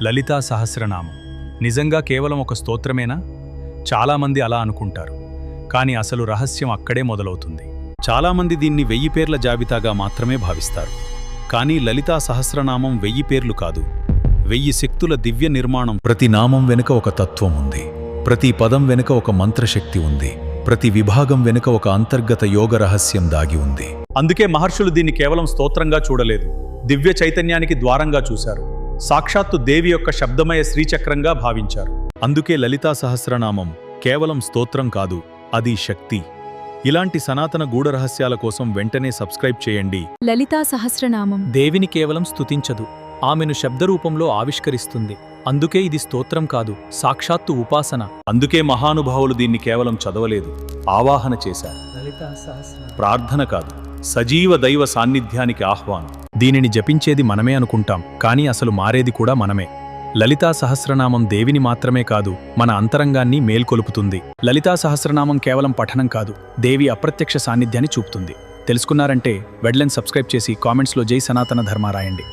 లలితా సహస్రనామం నిజంగా కేవలం ఒక స్తోత్రమేనా? చాలామంది అలా అనుకుంటారు. కానీ అసలు రహస్యం అక్కడే మొదలవుతుంది. చాలామంది దీన్ని 1000 పేర్ల జాబితాగా మాత్రమే భావిస్తారు. కానీ లలితా సహస్రనామం 1000 పేర్లు కాదు, 1000 శక్తుల దివ్య నిర్మాణం. ప్రతి నామం వెనుక ఒక తత్వం ఉంది, ప్రతి పదం వెనుక ఒక మంత్రశక్తి ఉంది, ప్రతి విభాగం వెనుక ఒక అంతర్గత యోగ రహస్యం దాగి ఉంది. అందుకే మహర్షులు దీన్ని కేవలం స్తోత్రంగా చూడలేదు, దివ్య చైతన్యానికి ద్వారంగా చూశారు. సాక్షాత్తు దేవి యొక్క శబ్దమయ శ్రీచక్రంగా భావించారు. అందుకే లలితా సహస్రనామం కేవలం స్తోత్రం కాదు, అది శక్తి. ఇలాంటి సనాతన గూఢ రహస్యాల కోసం వెంటనే సబ్స్క్రైబ్ చేయండి. లలితా సహస్రనామం దేవిని కేవలం స్తుతించదు, ఆమెను శబ్దరూపంలో ఆవిష్కరిస్తుంది. అందుకే ఇది స్తోత్రం కాదు, సాక్షాత్తు ఉపాసన. అందుకే మహానుభావులు దీన్ని కేవలం చదవలేదు, ఆవాహన చేశారు. ప్రార్థన కాదు, సజీవ దైవ సాన్నిధ్యానికి ఆహ్వానం. దీనిని జపించేది మనమే అనుకుంటాం, కానీ అసలు మారేది కూడా మనమే. లలితా సహస్రనామం దేవిని మాత్రమే కాదు, మన అంతరంగాన్ని మేల్కొలుపుతుంది. లలితా సహస్రనామం కేవలం పఠనం కాదు, దేవి అప్రత్యక్ష సాన్నిధ్యాన్ని చూపుతుంది. తెలుసుకున్నారంటే వెడ్లెన్ సబ్స్క్రైబ్ చేసి కామెంట్స్లో జై సనాతన ధర్మ రాయండి.